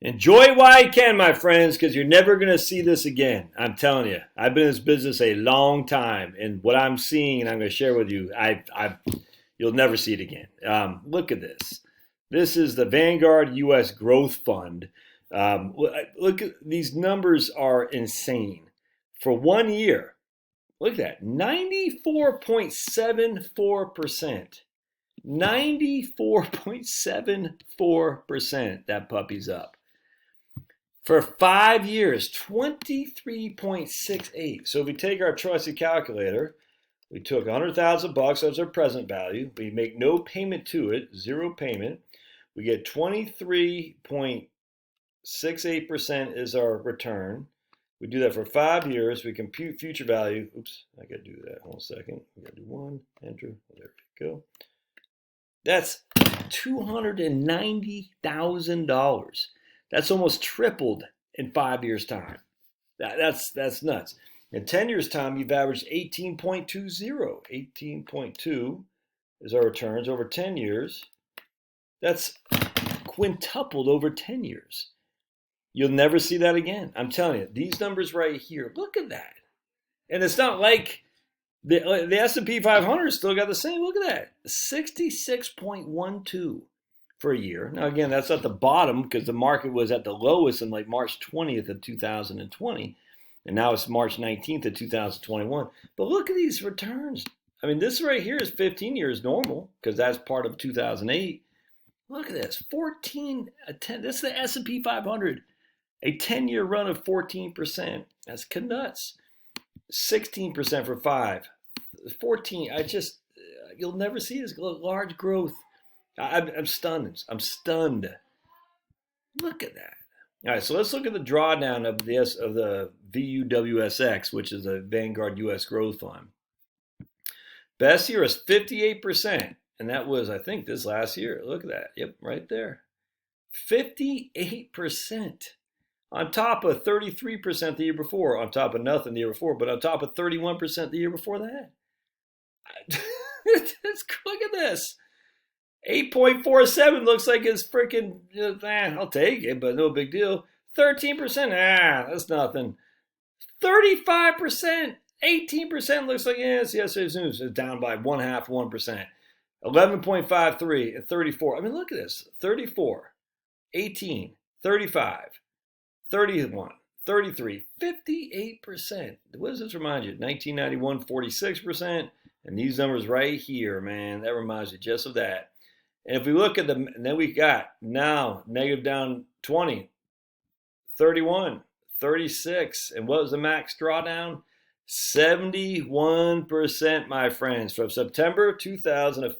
Enjoy it while you can, my friends, because you're never going to see this again. I'm telling you. I've been in this business a long time, and what I'm seeing, and I'm going to share with you, you'll never see it again. Look at this. This is the Vanguard U.S. Growth Fund. Look at these numbers are insane. For 1 year, look at that, 94.74%. 94.74%. That puppy's up. For 5 years, 23.68. So if we take our trusty calculator, we took $100,000 as our present value. We make no payment to it, zero payment. We get 23.68% is our return. We do that for 5 years. We compute future value. Oops, I got to do that. Hold on a second. We got to do one, enter. There we go. That's $290,000. That's almost tripled in 5 years' time. That's nuts. In 10 years' time, you've averaged 18.20. 18.2 is our returns over 10 years. That's quintupled over 10 years. You'll never see that again. I'm telling you, these numbers right here, look at that. And it's not like the S&P 500 still got the same. Look at that, 66.12 for a year. Now, again, that's at the bottom because the market was at the lowest in like March 20th of 2020. And now it's March 19th of 2021. But look at these returns. I mean, this right here is 15 years normal because that's part of 2008. Look at this, 10. This is the S&P 500. A 10-year run of 14%. That's nuts. 16% for 5. 14, you'll never see this large growth. I'm stunned. I'm stunned. Look at that. All right, so let's look at the drawdown of the VUWSX, which is the Vanguard U.S. Growth Fund. Best year is 58%, and that was, I think, this last year. Look at that. Yep, right there. 58%. On top of 33% the year before, on top of nothing the year before, but on top of 31% the year before that. Look at this. 8.47 looks like it's freaking, I'll take it, but no big deal. 13%, that's nothing. 35%, 18% looks like, yes, it's down by 1/2%. 11.53 and 34. I mean, look at this. 34, 18, 35, 31, 33, 58%. What does this remind you? 1991, 46%. And these numbers right here, man, that reminds you just of that. And if we look at them, and then we got now negative down 20, 31, 36. And what was the max drawdown? 71%, my friends, from September 2000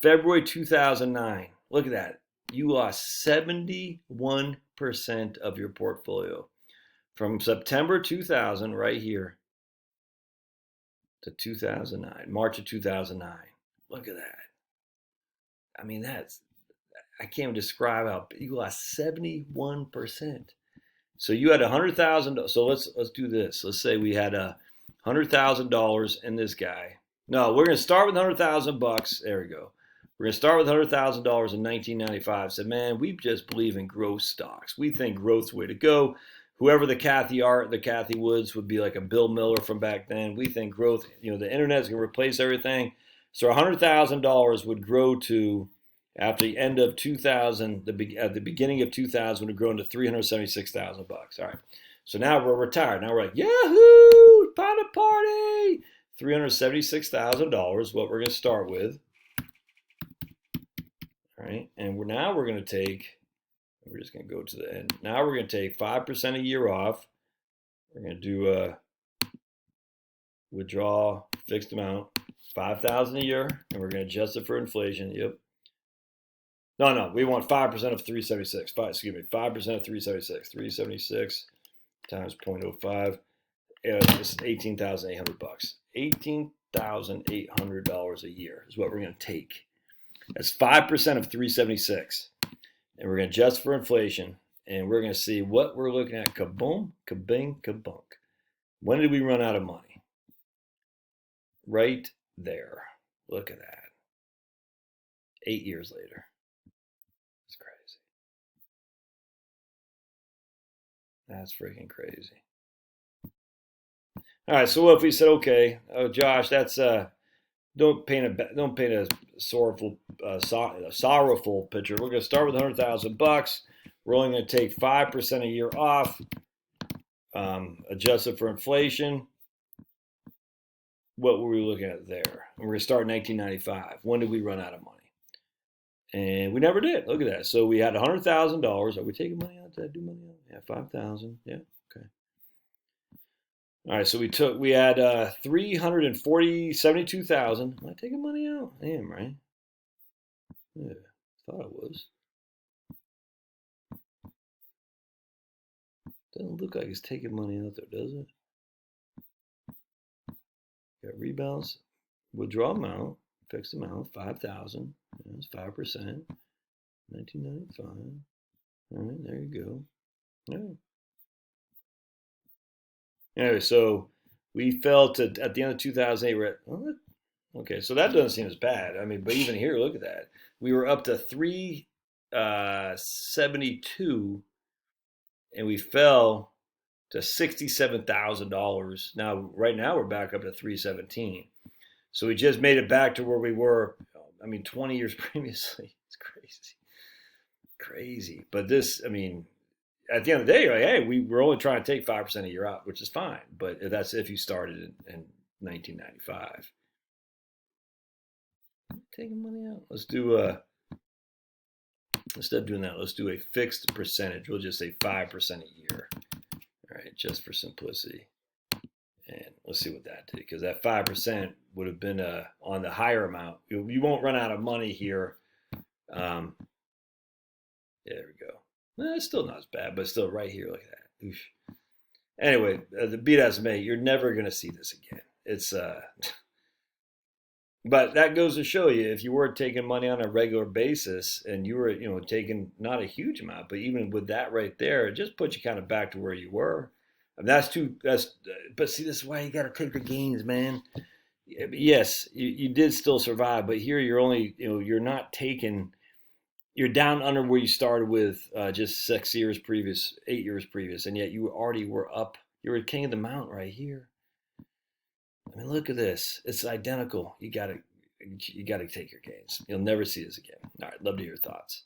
February 2009. Look at that. You lost 71% of your portfolio from September 2000 right here to 2009, March of 2009. Look at that. I mean, I can't even describe how you lost 71%. So you had $100,000. So let's do this. Let's say we had $100,000 in this guy. No, we're going to start with $100,000. There we go. We're going to start with $100,000 in 1995. Said, man, we just believe in growth stocks. We think growth's the way to go. Whoever the Kathy Woods would be like a Bill Miller from back then. We think growth, the internet's going to replace everything. So $100,000 would grow to, after the end of 2000, at the beginning of 2000, would have grown to $376,000. All right. So now we're retired. Now we're like, yahoo, party. $376,000 what we're going to start with. All right. And now we're going to take, we're just going to go to the end. Now we're going to take 5% a year off. We're going to do a withdraw fixed amount, $5,000 a year, and we're going to adjust it for inflation. Yep. No, we want 5% of 376. 5% of 376. 376 times 0.05. It's $18,800. $18,800 a year is what we're going to take. That's 5% of 376. And we're going to adjust for inflation. And we're going to see what we're looking at. Kaboom, kabing, kabunk. When did we run out of money? Right there. Look at that. 8 years later. It's crazy. That's freaking crazy. All right, so what if we said, okay, Josh, that's don't paint a sorrowful picture. We're going to start with $100,000. We're only going to take 5% a year off, adjusted for inflation. What were we looking at there? We're going to start in 1995. When did we run out of money? And we never did. Look at that. So we had $100,000. Are we taking money out? Did I do money out? Yeah, 5,000. Yeah. Okay. All right. So we had 72,000. Am I taking money out? I am, right? Yeah. Thought I was. Doesn't look like it's taking money out there, does it? Got rebalance, withdraw amount, fixed amount, 5,000. That's 5%. 1995. All right, there you go. All right. Anyway, so we fell to at the end of 2008. We're at okay, so that doesn't seem as bad. I mean, but even here, look at that. We were up to 372, and we fell to $67,000. Now, right now, we're back up to 317. So we just made it back to where we were. I mean, 20 years previously. It's crazy, crazy. But this, I mean, at the end of the day, you're like, hey, we're only trying to take 5% a year out, which is fine. But that's if you started in 1995. Taking money out. Let's do instead of doing that, let's do a fixed percentage. We'll just say 5% a year. All right, just for simplicity. And let's see what that did, because that 5% would have been on the higher amount. You won't run out of money here. There we go. It's still not as bad, but still right here. Look at that. Oof. Anyway, the beat as may, you're never going to see this again. It's but that goes to show you, if you were taking money on a regular basis and you were, taking not a huge amount, but even with that right there, it just puts you kind of back to where you were. I mean, but see, this is why you got to take the gains, man. Yes, you did still survive, but here you're only, you're not taking, you're down under where you started with just 8 years previous, and yet you already were up. You were king of the mountain right here. I mean, look at this. It's identical. You got to take your gains. You'll never see this again. All right, love to hear your thoughts.